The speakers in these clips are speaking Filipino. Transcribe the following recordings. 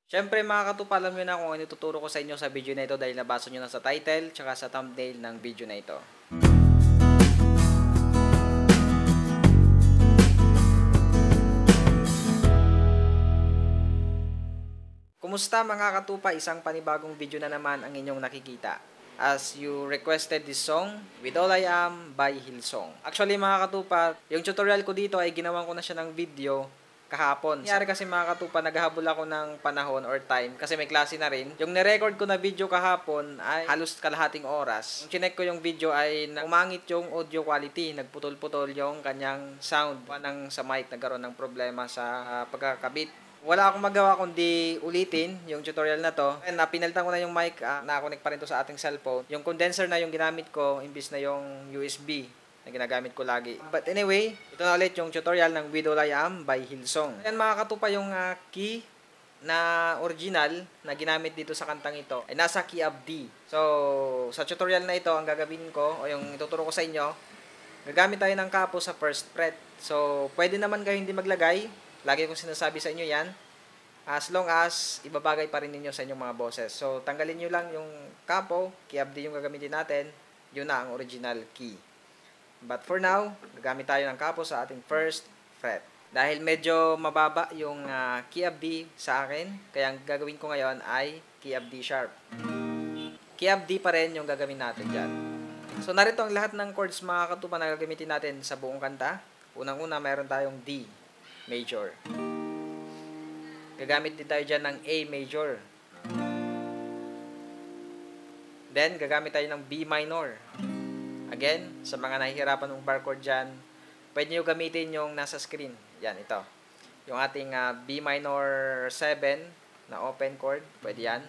Siyempre mga katupa, alam nyo na kung ano ituturo ko sa inyo sa video na ito dahil nabasa nyo na sa title tsaka sa thumbnail ng video na ito. Kumusta mga katupa? Isang panibagong video na naman ang inyong nakikita. As you requested this song, With All I Am by Hillsong. Actually mga katupa, yung tutorial ko dito ay ginawan ko na siya ng video kahapon. Nangyari kasi mga katupa, naghahabol ako ng panahon or time kasi may klase na rin. Yung nirecord ko na video kahapon ay halos kalahating oras. Yung chinek ko yung video ay umangit yung audio quality, nagputol-putol yung kanyang sound. Nang sa mic nagkaroon ng problema sa pagkakabit. Wala akong magawa kundi ulitin yung tutorial na to. And pinalitan ko na yung mic, nakakonect pa rin to sa ating cellphone. Yung condenser na yung ginamit ko imbis na yung USB na ginagamit ko lagi. But anyway, ito na ulit yung tutorial ng With All I Am by Hillsong. Ayan mga katupa, yung key na original na ginamit dito sa kantang ito ay nasa key of D. So, sa tutorial na ito, ang gagawin ko o yung ituturo ko sa inyo, gagamit tayo ng kapo sa first fret. So, pwede naman kayo hindi maglagay. Lagi kong sinasabi sa inyo yan. As long as ibabagay pa rin ninyo sa inyong mga boses. So, tanggalin nyo lang yung kapo, key of D yung gagamitin natin. Yun na ang original key. But for now, gagamit tayo ng kapo sa ating first fret. Dahil medyo mababa yung key of D sa akin, kaya ang gagawin ko ngayon ay key of D sharp. Key of D pa rin yung gagawin natin dyan. So narito ang lahat ng chords mga katupa na gagamitin natin sa buong kanta. Unang-una meron tayong D major. Gagamit din tayo dyan ng A major. Then gagamit tayo ng B minor. Again, sa mga nahihirapan ng bar chord dyan, pwede nyo gamitin yung nasa screen. Yan, ito. Yung ating B minor 7 na open chord, pwede yan.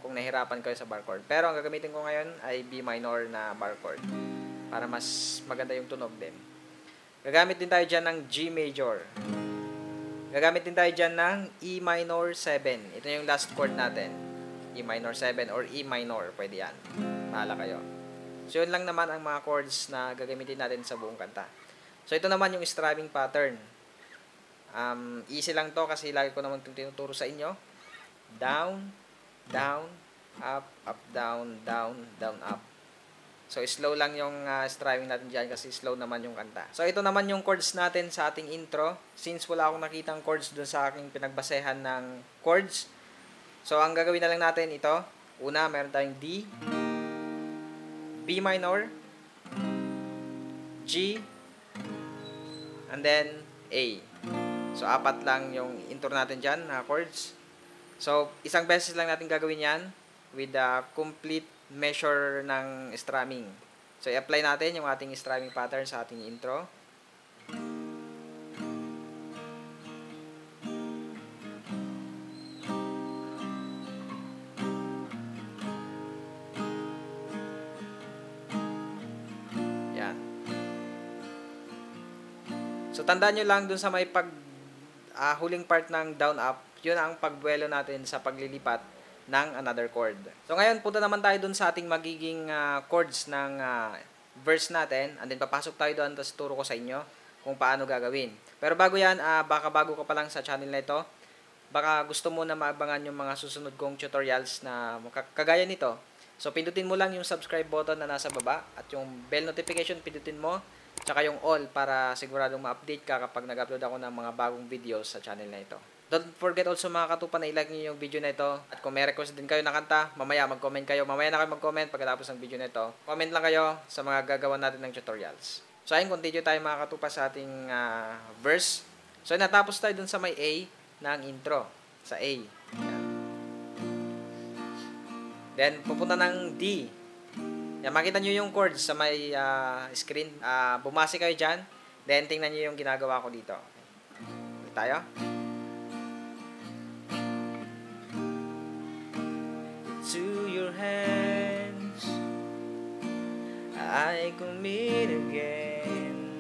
Kung nahihirapan kayo sa bar chord. Pero ang gagamitin ko ngayon ay B minor na bar chord. Para mas maganda yung tunog din. Gagamit din tayo dyan ng G major. Gagamit din tayo dyan ng E minor 7. Ito yung last chord natin. E minor 7 or E minor. Pwede yan. Bahala kayo. So, yun lang naman ang mga chords na gagamitin natin sa buong kanta. So, ito naman yung strumming pattern. Easy lang to kasi lagi ko naman tinuturo sa inyo. Down, down, up, up, down, down, down, up. So, slow lang yung strumming natin dyan kasi slow naman yung kanta. So, ito naman yung chords natin sa ating intro. Since wala akong nakitang chords dun sa aking pinagbasehan ng chords. So, ang gagawin na lang natin ito. Una, meron tayong D, B minor, G, and then A. So, apat lang yung intro natin dyan na chords. So, isang beses lang natin gagawin yan with the complete measure ng strumming. So, i-apply natin yung ating strumming pattern sa ating intro. So, tandaan nyo lang dun sa may huling part ng down up, yun ang pagbuelo natin sa paglilipat ng another chord. So, ngayon, punta naman tayo dun sa ating magiging chords ng verse natin. And then, papasok tayo doon, tapos turo ko sa inyo kung paano gagawin. Pero bago yan, baka bago ka pa lang sa channel na ito, baka gusto mo na maabangan yung mga susunod kong tutorials na kagaya nito. So, pindutin mo lang yung subscribe button na nasa baba at yung bell notification, pindutin mo. Tsaka yung all para siguradong ma-update ka kapag nag-upload ako ng mga bagong videos sa channel na ito. Don't forget also mga katupa na i-like nyo yung video na ito. At kung may request din kayo na kanta, mamaya mag-comment kayo. Mamaya na kayo mag-comment pagkatapos ng video na ito. Comment lang kayo sa mga gagawa natin ng tutorials. So ayun, continue tayo mga katupa sa ating verse. So natapos tayo dun sa may A ng intro. Sa A. Yan. Then pupunta ng D. Yan, makita nyo yung chords sa may screen. Bumasi kayo dyan. Then, tingnan nyo yung ginagawa ko dito. Okay, tayo. To your hands I commit again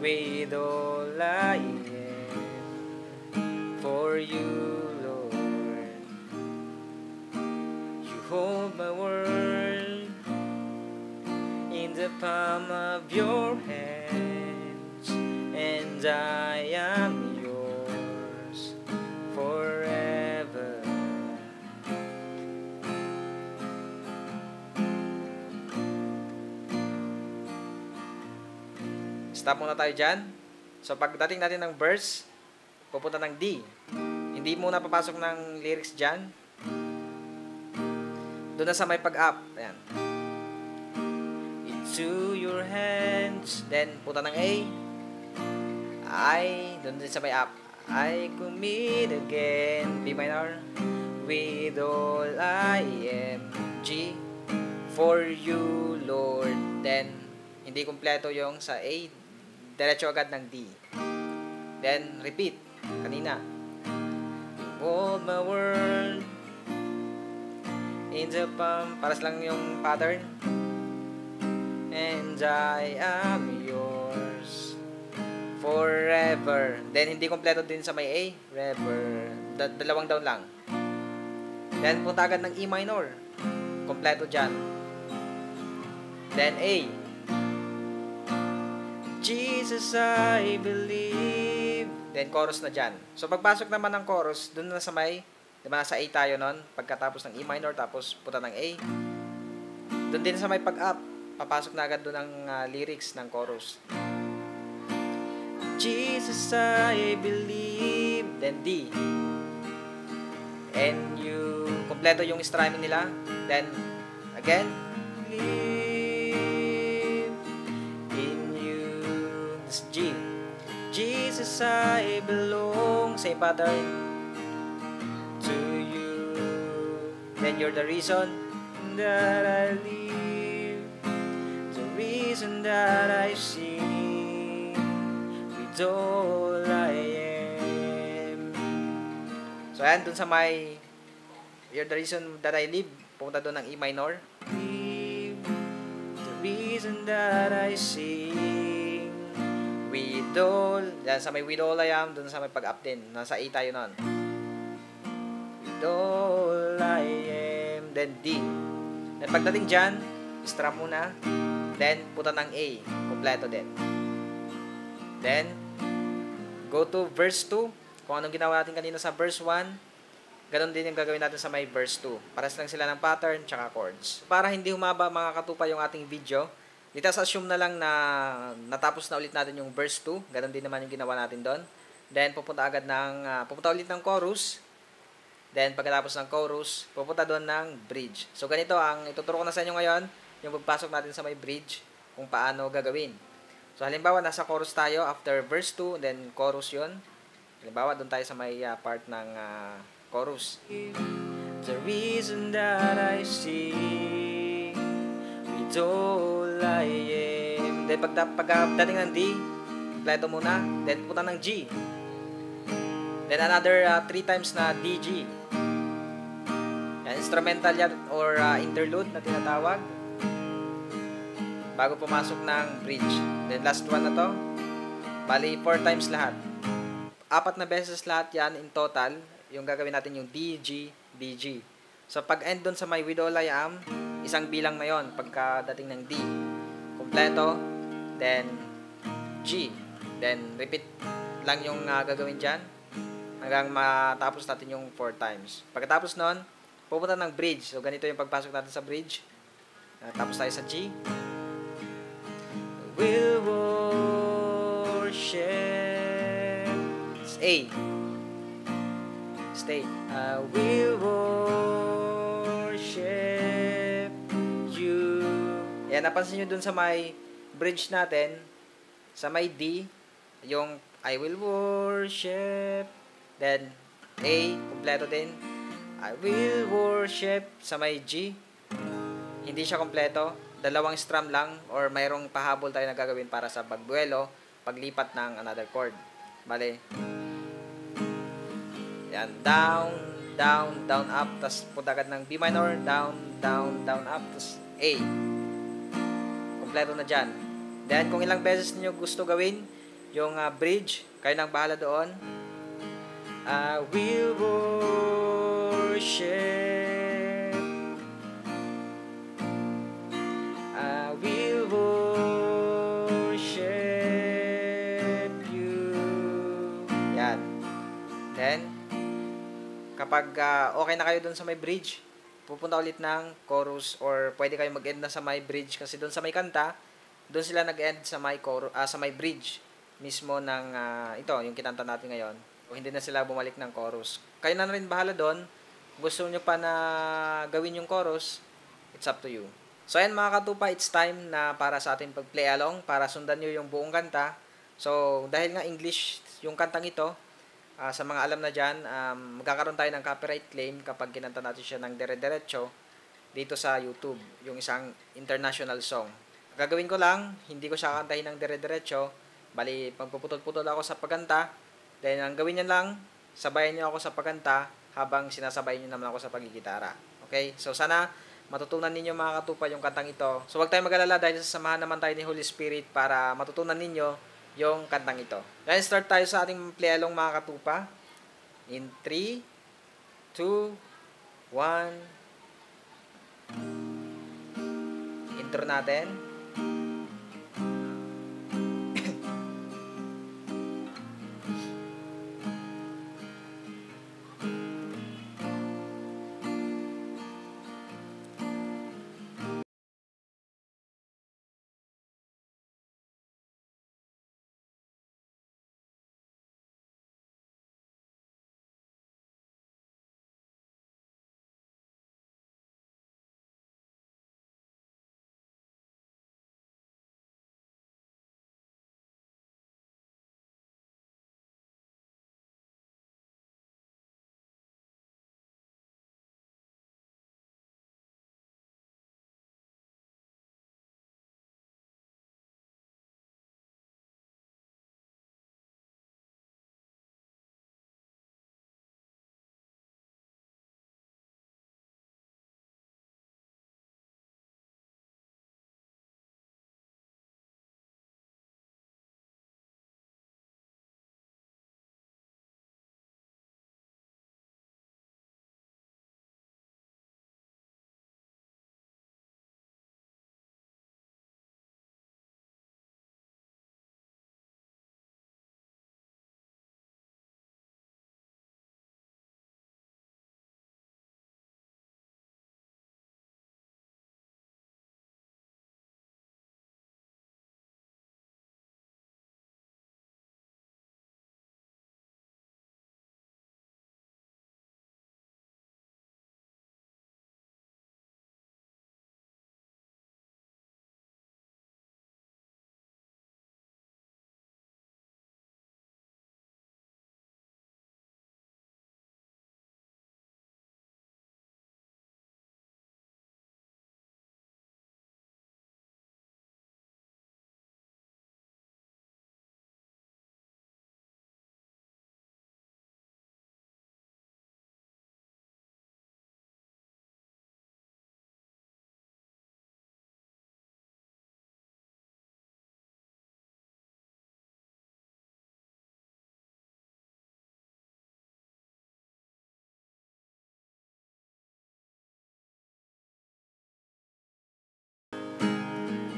with all I am for you, Lord. You hold my world in the palm of your hands, and I am yours forever. Stop muna tayo dyan. So, pagdating natin ng verse, pupunta ng D. Hindi muna papasok ng lyrics dyan. Doon na sa may pag-up. Ayan. Into your hands. Then, punta ng A. Doon din sa may up. I commit again. B minor. With all I am. G. For you, Lord. Then, hindi kumpleto yung sa A. Diretso agad ng D. Then, repeat. Kanina. Hold my world in the palm. Paras lang yung pattern. And I am yours forever. Then, hindi kompleto din sa may A. Forever. Dalawang down lang. Then, punta agad ng E minor. Kompleto dyan. Then, A. Jesus, I believe. Then, chorus na dyan. So, pagpasok naman ng chorus, dun na sa may, diba nasa A tayo nun, pagkatapos ng E minor, tapos punta ng A. Dun din sa may pag-up, papasok na agad dun ang lyrics ng chorus. Jesus, I believe. Then, D. And you, kompleto yung strumming nila. Then, again, believe in you. This G. Jesus, I belong. Same pattern. To you. Then, you're the reason that I live. The reason that I sing. With all I am. So, ayan, dun sa may you're the reason that I live. Pumunta dun ng E minor. Live. The reason that I sing. With all. Yan, sa may with all I am. Dun sa may pag-up din. Nasa A tayo nun. With all I am. Then D. Then pagdating dyan, strum muna. Then punta ng A. Kompleto din. Then, go to verse 2. Kung anong ginawa natin kanina sa verse 1, ganun din yung gagawin natin sa may verse 2. Pares lang sila ng pattern tsaka chords. Para hindi humaba mga katupa yung ating video, dito sa assume na lang na natapos na ulit natin yung verse 2. Ganun din naman yung ginawa natin doon. Then, pupunta ulit ng chorus. Then, pagkatapos ng chorus, pupunta doon ng bridge. So, ganito ang ituturo ko na sa inyo ngayon, yung pagpasok natin sa may bridge, kung paano gagawin. So, halimbawa, nasa chorus tayo, after verse 2, then chorus yun. Halimbawa, doon tayo sa may part ng chorus. The reason that I sing with all I am. Then, pagdating ng D, kompleto muna. Then, punta ng G. Then, another 3 times na DG. Yan, instrumental yan or interlude na tinatawag. Bago pumasok ng bridge. Then, last one na to. Bali, 4 times lahat. 4 na beses lahat yan in total. Yung gagawin natin yung DG, DG. So, pag end dun sa may with all I am, isang bilang na yon pagkadating ng D. Kompleto. Then, G. Then, repeat lang yung gagawin dyan. Hanggang matapos natin yung 4 times. Pagkatapos nun, pupunta ng bridge. So, ganito yung pagpasok natin sa bridge. Tapos tayo sa G. We'll worship. It's A. Stay. We'll worship you. Yan, napansin nyo dun sa may bridge natin, sa may D, yung I will worship. Then, A, kompleto din. I will worship sa may G. Hindi siya kompleto. Dalawang strum lang or mayroong pahabol tayo na gagawin para sa pagbuelo, paglipat ng another chord. Bale. Yan. Down, down, down, up. Tapos punta agad ng B minor. Down, down, down, up. Tapos A. Kompleto na dyan. Then, kung ilang beses niyo gusto gawin yung bridge, kayo nang bahala doon. I will worship. I will worship you. Yan. Then, kapag okay na kayo dun sa may bridge, pupunta ulit ng chorus or pwede kayo mag-end na sa may bridge kasi dun sa may kanta, doon sila nag-end sa sa may bridge mismo ng ito, yung kinanta natin ngayon. O hindi na sila bumalik ng chorus. Kayo na rin bahala doon. Gusto nyo pa na gawin yung chorus, it's up to you. So ayan mga katupa, it's time na para sa ating pag-play along, para sundan nyo yung buong kanta. So dahil nga English yung kantang ito, sa mga alam na dyan, magkakaroon tayo ng copyright claim kapag kinanta natin siya ng dire-diretso dito sa YouTube, yung isang international song. Gagawin ko lang, hindi ko siya kantahin ng dire-diretso, bali pagpuputol-putol ako sa pagkanta, then ang gawin niyo lang, sabayan niyo ako sa pagkanta habang sinasabay niyo naman ako sa pagigitara. Okay? So sana matutunan ninyo mga katupa yung kantang ito. So wag tayong mag-alala dahil sasamahan naman tayo ni Holy Spirit para matutunan ninyo yung kantang ito. Then start tayo sa ating play along mga katupa. In 3, 2, 1. Intro natin.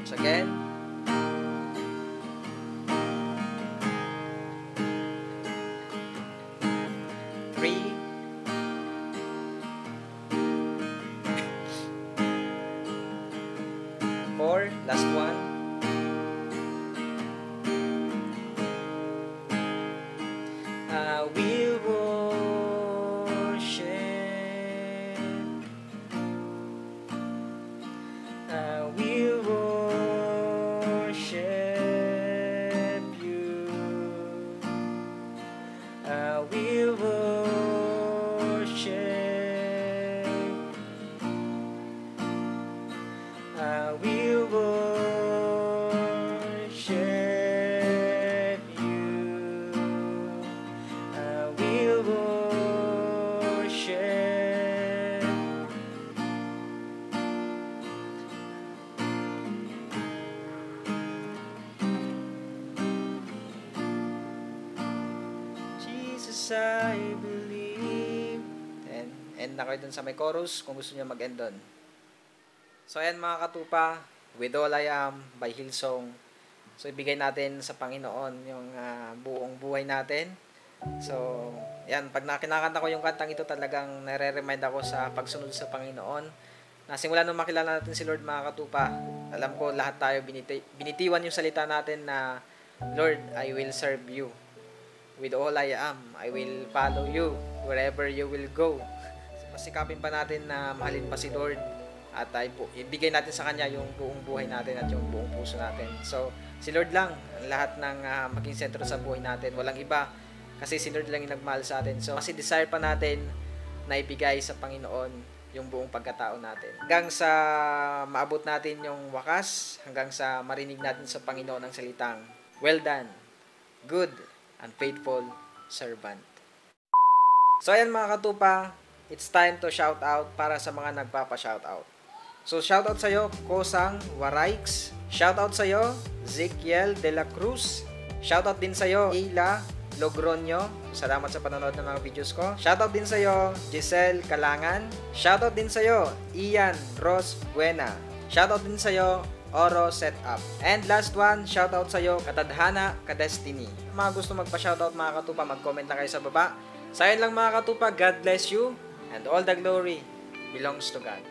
So again. 3, 4, last one. I will worship. I will worship you. I will worship. I will worship you. I will worship. Jesus, I believe. And end na kayo dun sa may chorus kung gusto niyo mag-end dun. So ayan mga katupa, With All I Am by Hillsong. So ibigay natin sa Panginoon yung buong buhay natin. So yan, pag kinakanta ko yung kantang ito talagang nare-remind ako sa pagsunod sa Panginoon. Nasimula nung makilala natin si Lord mga katupa, alam ko lahat tayo binitiwan yung salita natin na, Lord, I will serve you. With all I am, I will follow you wherever you will go. Pasikapin pa natin na mahalin pa si Lord at ibigay natin sa Kanya yung buong buhay natin at yung buong puso natin. So, si Lord lang ang lahat ng maging sentro sa buhay natin. Walang iba kasi si Lord lang yung nagmahal sa atin. So, kasi desire pa natin na ibigay sa Panginoon yung buong pagkatao natin. Hanggang sa maabot natin yung wakas, hanggang sa marinig natin sa Panginoon ang salitang, well done, good and faithful servant. So, ayan mga katupa, it's time to shout out para sa mga nagpapa-shout out. So, shoutout sa'yo, Kosang Waraix. Shoutout sa'yo, Zekiel De La Cruz. Shoutout din sa'yo, Ila Logronyo. Salamat sa panonood ng mga videos ko. Shoutout din sa'yo, Giselle Kalangan. Shoutout din sa'yo, Ian Ross Buena. Shoutout din sa'yo, Oro Setup. And last one, shoutout sa'yo, Katadhana Kadestiny. Mga gusto magpa-shoutout mga katupa, mag-comment na kayo sa baba. Sa akin lang mga katupa, God bless you, and all the glory belongs to God.